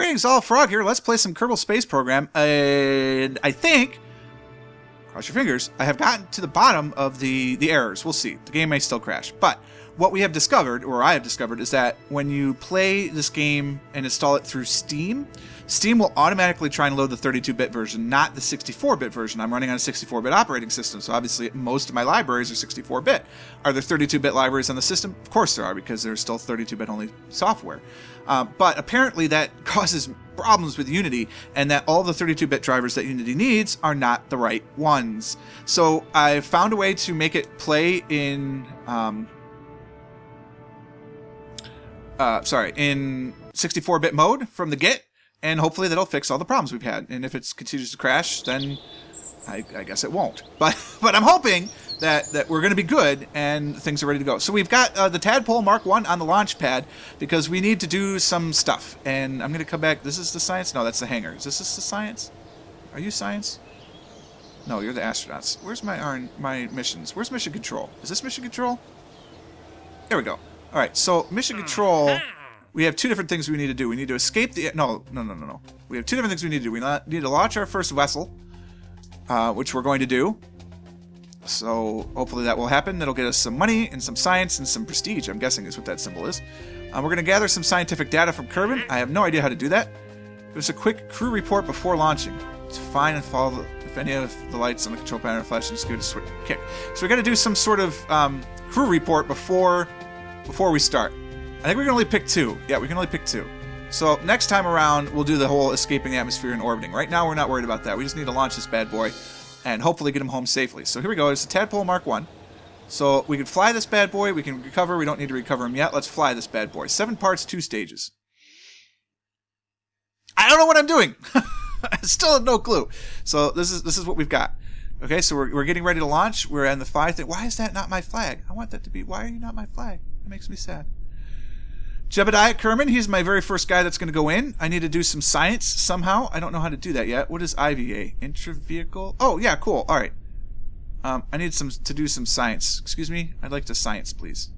Greetings, all Frog here. Let's play some Kerbal Space Program. And I think, cross your fingers, I have gotten to the bottom of the errors. We'll see. The game may still crash. But what we have discovered, or I have discovered, is that when you play this game and install it through Steam, Steam will automatically try and load the 32-bit version, not the 64-bit version. I'm running on a 64-bit operating system, so obviously most of my libraries are 64-bit. Are there 32-bit libraries on the system? Of course there are, because there's still 32-bit only software. But apparently that causes problems with Unity, and that all the 32-bit drivers that Unity needs are not the right ones. So I found a way to make it play in in 64-bit mode from the get, and hopefully that'll fix all the problems we've had. And if it continues to crash, then I guess it won't. But I'm hoping that we're going to be good and things are ready to go. So we've got the Tadpole Mark 1 on the launch pad because we need to do some stuff. And I'm going to come back. This is the science? No, that's the hangar. Is this the science? Are you science? No, you're the astronauts. Where's my missions? Where's mission control? Is this mission control? There we go. All right, so mission control, we have two different things we need to do. We need to escape the... No. We have two different things we need to do. We need to launch our first vessel, which we're going to do. So hopefully that will happen. That'll get us some money and some science and some prestige, I'm guessing is what that symbol is. We're going to gather some scientific data from Kerbal. I have no idea how to do that. There's a quick crew report before launching. It's fine and follow if any of the lights on the control panel are flashing, just give it a switch kick. So we're going to do some sort of crew report before we start. I think we can only pick two. Yeah, we can only pick two. So next time around, we'll do the whole escaping the atmosphere and orbiting. Right now, we're not worried about that. We just need to launch this bad boy and hopefully get him home safely. So here we go. It's the Tadpole Mark 1. So we can fly this bad boy. We can recover. We don't need to recover him yet. Let's fly this bad boy. 7 parts, 2 stages. I don't know what I'm doing. I still have no clue. So this is what we've got. Okay, so we're getting ready to launch. We're on the 5 thing. Why is that not my flag? I want that to be. Why are you not my flag? That makes me sad. Jebediah Kerman, he's my very first guy that's going to go in. I need to do some science somehow. I don't know how to do that yet. What is IVA? Intravehicle? Oh, yeah, cool. All right. I need to do some science. Excuse me? I'd like to science, please.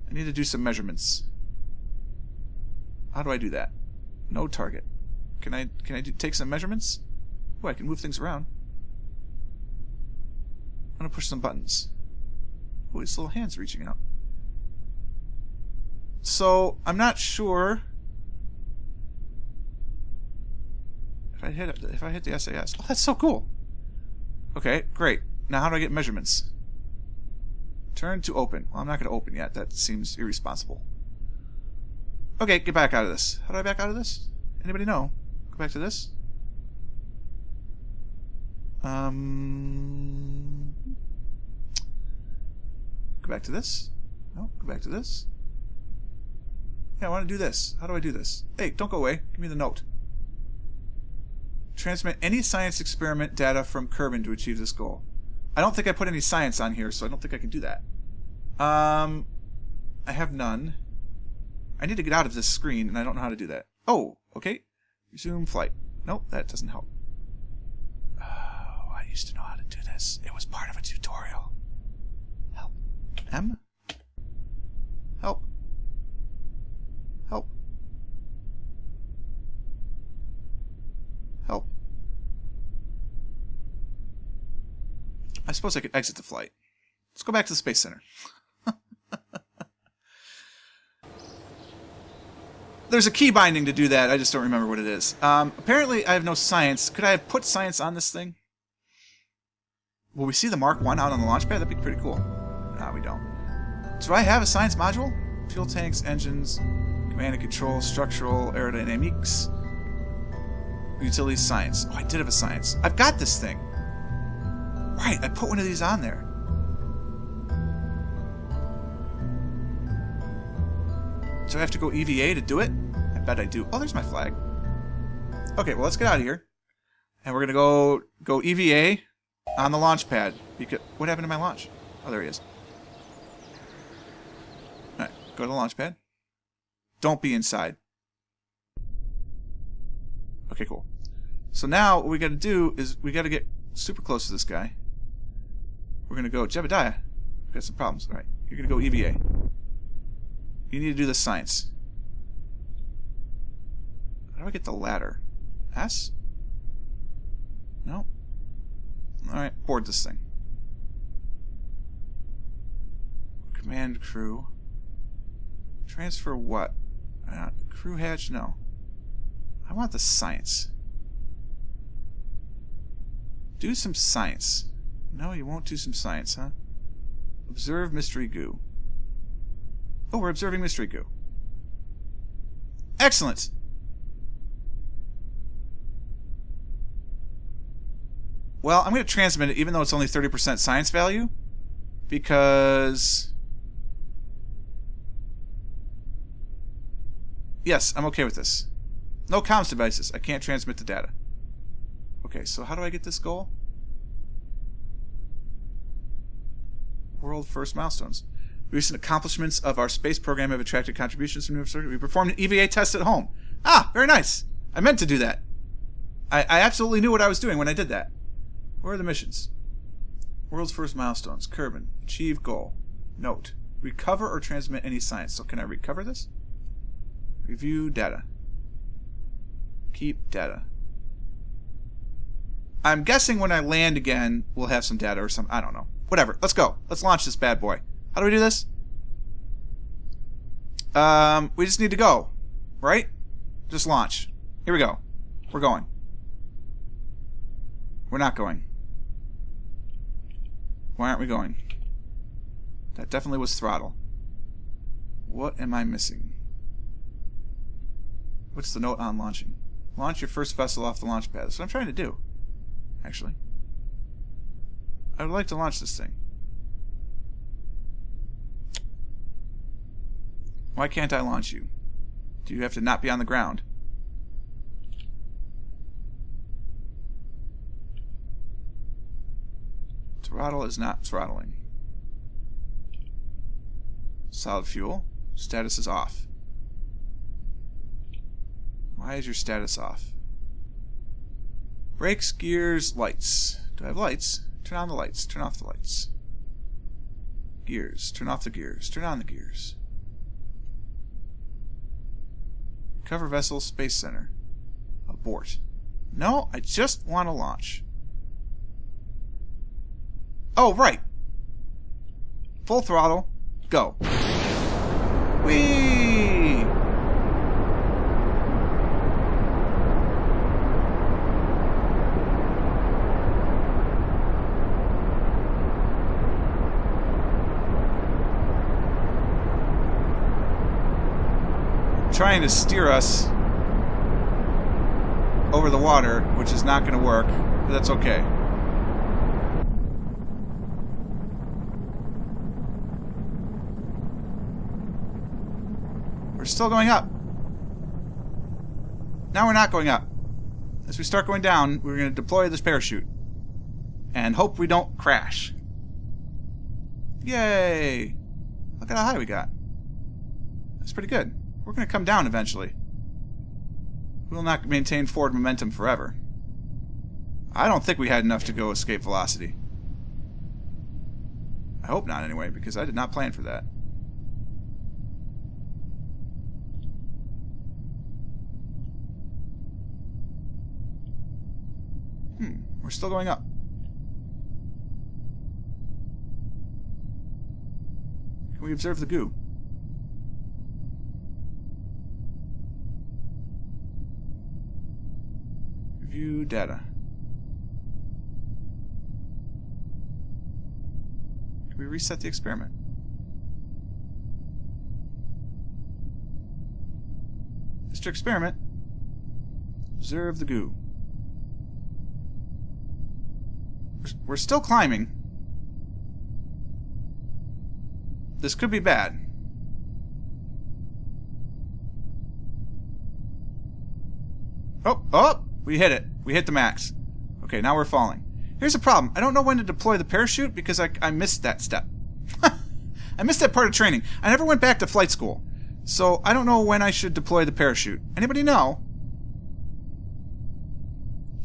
I need to do some measurements. How do I do that? No target. Can I take some measurements? Oh, I can move things around. I'm going to push some buttons. Oh, his little hand's reaching out. So, I'm not sure if I hit the SAS. Oh, that's so cool. Okay, great. Now how do I get measurements? Turn to open. Well, I'm not going to open yet. That seems irresponsible. Okay, get back out of this. How do I back out of this? Anybody know? Go back to this? Go back to this? No, go back to this. Yeah, I want to do this. How do I do this? Hey, don't go away. Give me the note. Transmit any science experiment data from Kerbal to achieve this goal. I don't think I put any science on here, so I don't think I can do that. I have none. I need to get out of this screen, and I don't know how to do that. Oh, okay. Resume flight. Nope, that doesn't help. Oh, I used to know how to do this. It was part of a tutorial. Help. M? Help. Help. Help. I suppose I could exit the flight. Let's go back to the Space Center. There's a key binding to do that. I just don't remember what it is. Apparently, I have no science. Could I have put science on this thing? Will we see the Mark 1 out on the launch pad? That'd be pretty cool. No, we don't. Do I have a science module? Fuel tanks, engines, command and control, structural, aerodynamics, utilities, science. Oh, I did have a science. I've got this thing. Right, I put one of these on there. Do I have to go EVA to do it? I bet I do. Oh, there's my flag. Okay, well, let's get out of here. And we're going to go EVA on the launch pad. Because, what happened to my launch? Oh, there he is. Alright, go to the launch pad. Don't be inside. Okay, cool. So now what we got to do is we got to get super close to this guy. We're going to go, Jebediah, we've got some problems. All right, you're going to go EVA. You need to do the science. How do I get the ladder? S? No. Alright, board this thing. Command crew. Transfer what? Crew hatch? No. I want the science. Do some science. No, you won't do some science, huh? Observe mystery goo. Oh, we're observing mystery goo. Excellent! Well, I'm going to transmit it even though it's only 30% science value. Because... yes, I'm okay with this. No comms devices. I can't transmit the data. Okay, so how do I get this goal? World first milestones. Recent accomplishments of our space program have attracted contributions from university. We performed an EVA test at home. Ah, very nice. I meant to do that. I absolutely knew what I was doing when I did that. Where are the missions? World's first milestones. Kerbal. Achieve goal. Note. Recover or transmit any science. So can I recover this? Review data. Keep data. I'm guessing when I land again, we'll have some data or something. I don't know. Whatever. Let's go. Let's launch this bad boy. How do we do this? We just need to go. Right? Just launch. Here we go. We're going. We're not going. Why aren't we going? That definitely was throttle. What am I missing? What's the note on launching? Launch your first vessel off the launch pad. That's what I'm trying to do. Actually. I would like to launch this thing. Why can't I launch you? Do you have to not be on the ground? Throttle is not throttling. Solid fuel. Status is off. Why is your status off? Brakes, gears, lights. Do I have lights? Turn on the lights. Turn off the lights. Gears. Turn off the gears. Turn on the gears. Cover vessel, space center. Abort. No, I just want to launch. Oh, right. Full throttle. Go. Whee! Trying to steer us over the water, which is not going to work, but that's okay. We're still going up. Now we're not going up. As we start going down, we're going to deploy this parachute and hope we don't crash. Yay! Look at how high we got. That's pretty good. We're going to come down eventually. We will not maintain forward momentum forever. I don't think we had enough to go escape velocity. I hope not anyway, because I did not plan for that. We're still going up. Can we observe the goo? Review data. Can we reset the experiment? Mr. Experiment, observe the goo. We're still climbing. This could be bad. Oh! We hit it. We hit the max. Okay, now we're falling. Here's the problem. I don't know when to deploy the parachute because I missed that step. I missed that part of training. I never went back to flight school. So I don't know when I should deploy the parachute. Anybody know?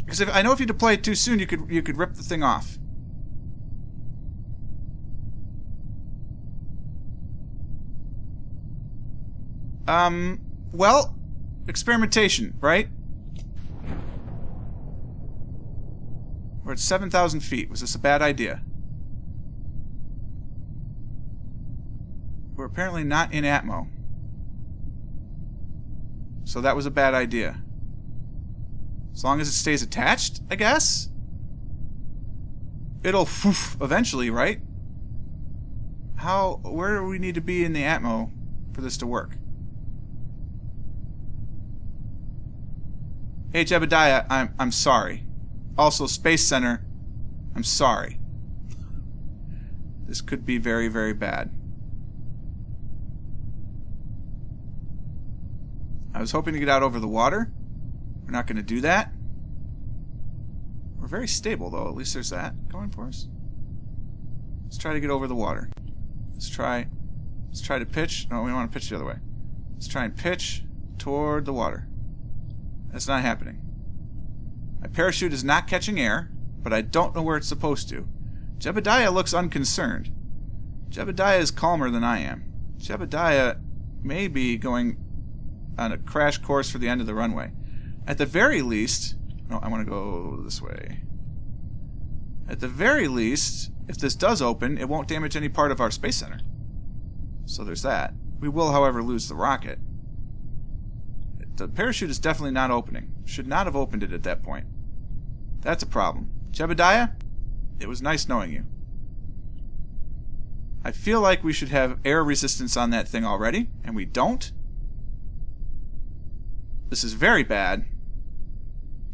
Because I know if you deploy it too soon, you could rip the thing off. Well, experimentation, right? We're at 7,000 feet. Was this a bad idea? We're apparently not in Atmo. So that was a bad idea. As long as it stays attached, I guess? It'll eventually, right? Where do we need to be in the Atmo for this to work? Hey, Jebediah, I'm sorry. Also, Space Center, I'm sorry. This could be very, very bad. I was hoping to get out over the water. We're not going to do that. We're very stable, though. At least there's that going for us. Let's try to get over the water. Let's try to pitch. No, we want to pitch the other way. Let's try and pitch toward the water. That's not happening. My parachute is not catching air, but I don't know where it's supposed to. Jebediah looks unconcerned. Jebediah is calmer than I am. Jebediah may be going on a crash course for the end of the runway. At the very least... No, I want to go this way. At the very least, if this does open, it won't damage any part of our Space Center. So there's that. We will, however, lose the rocket. The parachute is definitely not opening. Should not have opened it at that point. That's a problem. Jebediah, it was nice knowing you. I feel like we should have air resistance on that thing already, and we don't. This is very bad.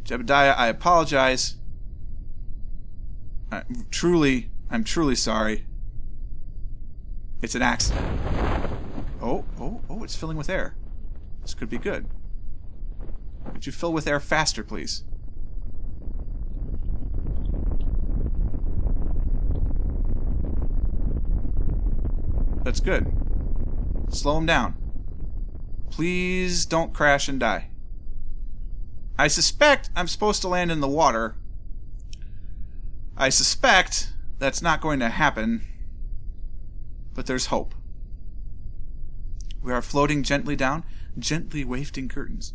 Jebediah, I apologize. I'm truly sorry. It's an accident. Oh, it's filling with air. This could be good. Would you fill with air faster, please? That's good. Slow him down. Please don't crash and die. I suspect I'm supposed to land in the water. I suspect that's not going to happen. But there's hope. We are floating gently down, gently wafting curtains.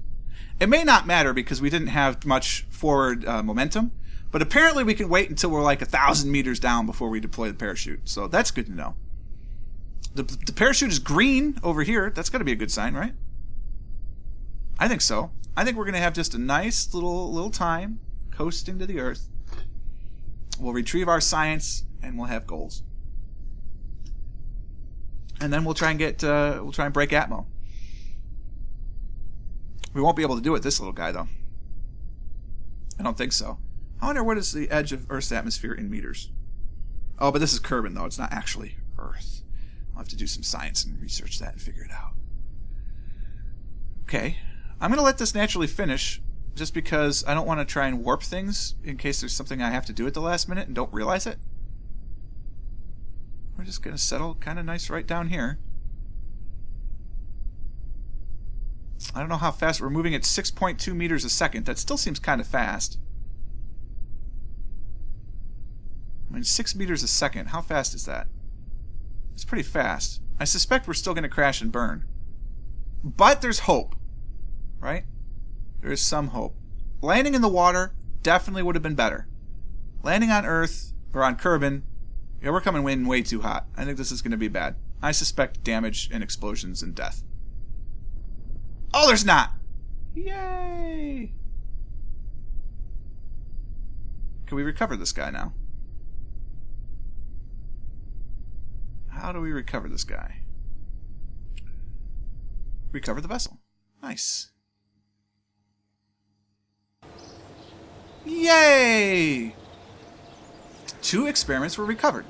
It may not matter because we didn't have much forward momentum, but apparently we can wait until we're like 1,000 meters down before we deploy the parachute. So that's good to know. The parachute is green over here. That's got to be a good sign, right? I think so. I think we're going to have just a nice little time coasting to the Earth. We'll retrieve our science and we'll have goals. And then we'll try and break Atmo. We won't be able to do it this little guy though. I don't think so. I wonder what is the edge of Earth's atmosphere in meters. Oh, but this is Kerbin though. It's not actually Earth. I'll have to do some science and research that and figure it out. Okay. I'm going to let this naturally finish just because I don't want to try and warp things in case there's something I have to do at the last minute and don't realize it. We're just going to settle kind of nice right down here. I don't know how fast we're moving at 6.2 meters a second. That still seems kind of fast. I mean, 6 meters a second. How fast is that? It's pretty fast. I suspect we're still going to crash and burn. But there's hope. Right? There is some hope. Landing in the water definitely would have been better. Landing on Earth, or on Kerbin, yeah, we're coming in way too hot. I think this is going to be bad. I suspect damage and explosions and death. Oh, there's not! Yay! Can we recover this guy now? How do we recover this guy? Recover the vessel. Nice. Yay! 2 experiments were recovered.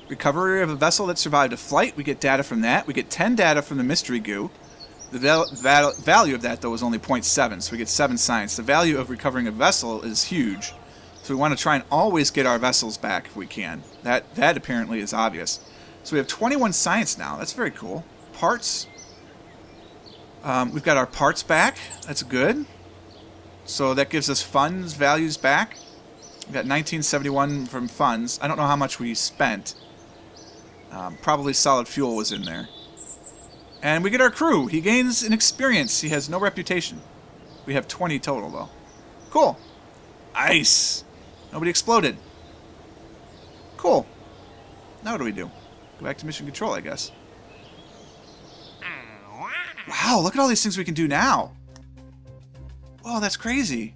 Recovery of a vessel that survived a flight, we get data from that. We get 10 data from the mystery goo. The value of that, though, is only 0.7, so we get 7 science. The value of recovering a vessel is huge. So we want to try and always get our vessels back if we can. That apparently is obvious. So we have 21 science now. That's very cool. Parts. We've got our parts back. That's good. So that gives us funds values back. We've got 1971 from funds. I don't know how much we spent. Probably solid fuel was in there. And we get our crew. He gains an experience. He has no reputation. We have 20 total, though. Cool. Ice. Nobody exploded. Cool. Now what do we do? Go back to mission control, I guess. Wow, look at all these things we can do now. Whoa, that's crazy.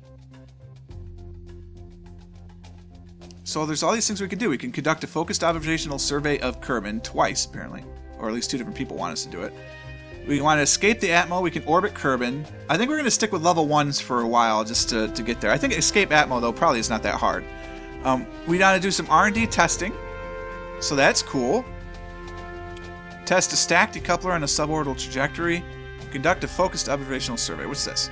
So there's all these things we can do. We can conduct a focused observational survey of Kerbin twice, apparently. Or at least 2 different people want us to do it. We want to escape the Atmo. We can orbit Kerbin. I think we're going to stick with level 1s for a while just to get there. I think escape Atmo, though, probably is not that hard. We got to do some R&D testing. So that's cool. Test a stack decoupler on a suborbital trajectory. Conduct a focused observational survey. What's this?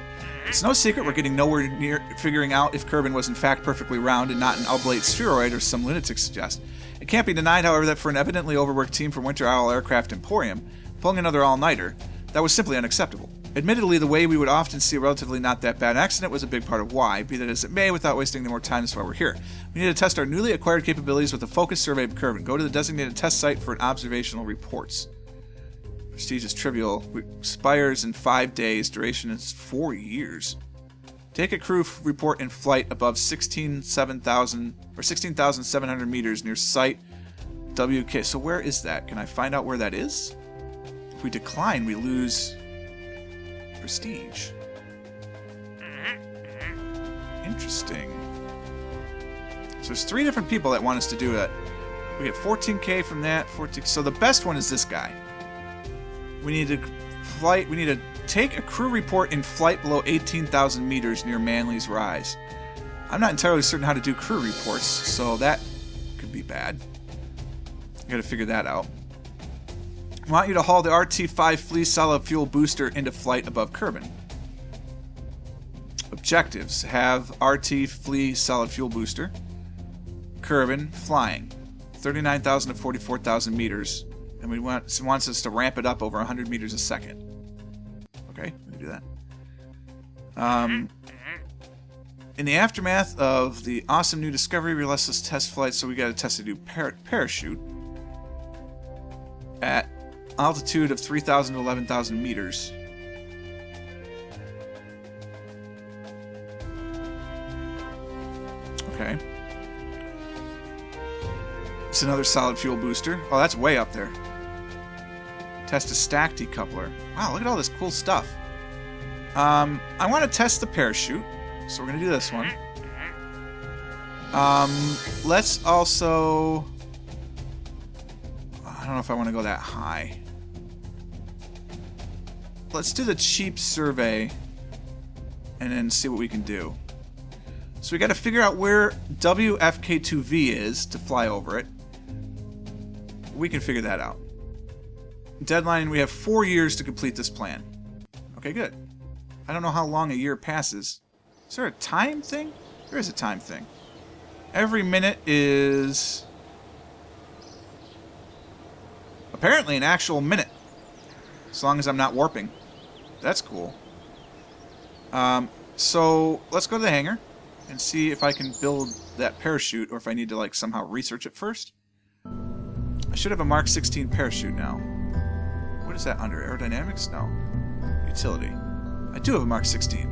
It's no secret we're getting nowhere near figuring out if Kerbin was in fact perfectly round and not an oblate spheroid or some lunatics suggest. It can't be denied, however, that for an evidently overworked team from Winter Isle Aircraft Emporium, pulling another all-nighter, that was simply unacceptable. Admittedly, the way we would often see a relatively not that bad accident was a big part of why, be that as it may, without wasting any more time, that's why we're here. We need to test our newly acquired capabilities with a focused survey of Kerbin. Go to the designated test site for an observational reports. Prestige is trivial. Expires in 5 days. Duration is 4 years. Take a crew report in flight above 16,700 meters near site WK. So where is that? Can I find out where that is? If we decline, we lose prestige. Interesting. So there's 3 different people that want us to do it. We get 14k from that. 14. So the best one is this guy. We need to take a crew report in flight below 18,000 meters near Manly's Rise. I'm not entirely certain how to do crew reports, so that could be bad. I gotta figure that out. I want you to haul the RT-5 Flea solid fuel booster into flight above Kerbin. Objectives: have RT Flea solid fuel booster. Kerbin flying 39,000 to 44,000 meters. And it wants us to ramp it up over 100 meters a second. Okay, we can do that. In the aftermath of the awesome new discovery, we realized this test flight, so we got to test a new parachute at altitude of 3,000 to 11,000 meters. Okay. It's another solid fuel booster. Oh, that's way up there. Test a stack decoupler. Wow, look at all this cool stuff. I want to test the parachute, so we're going to do this one. Let's also... I don't know if I want to go that high. Let's do the cheap survey and then see what we can do. So we got to figure out where WFK2V is to fly over it. We can figure that out. Deadline, we have 4 years to complete this plan. Okay, good. I don't know how long a year passes. Is there a time thing? There is a time thing. Every minute is... apparently an actual minute. As long as I'm not warping. That's cool. So, let's go to the hangar and see if I can build that parachute or if I need to, like, somehow research it first. I should have a Mark 16 parachute now. What is that under? Aerodynamics? No. Utility. I do have a Mark 16.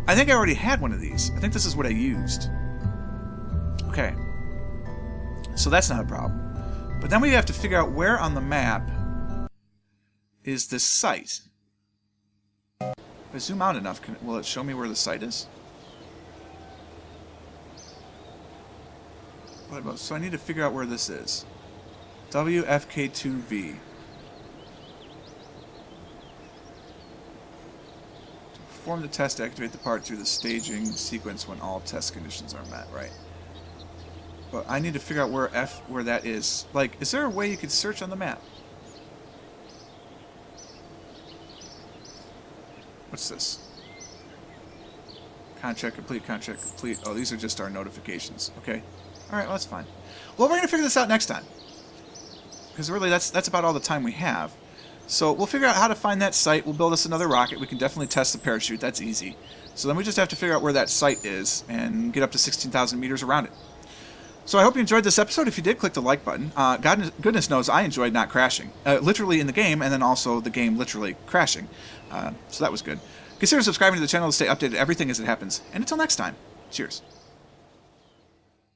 I think I already had one of these. I think this is what I used. Okay. So that's not a problem. But then we have to figure out where on the map is this site. If I zoom out enough, will it show me where the site is? So I need to figure out where this is. WFK2V. To perform the test, activate the part through the staging sequence when all test conditions are met, right? But I need to figure out where that is. Like, is there a way you could search on the map? What's this? Contract complete, contract complete. Oh, these are just our notifications. Okay. Alright, well, that's fine. Well, we're going to figure this out next time. Because really, that's about all the time we have. So we'll figure out how to find that site. We'll build us another rocket. We can definitely test the parachute. That's easy. So then we just have to figure out where that site is and get up to 16,000 meters around it. So I hope you enjoyed this episode. If you did, click the like button. Goodness knows I enjoyed not crashing. Literally in the game, and then also the game literally crashing. So that was good. Consider subscribing to the channel to stay updated everything as it happens. And until next time, cheers.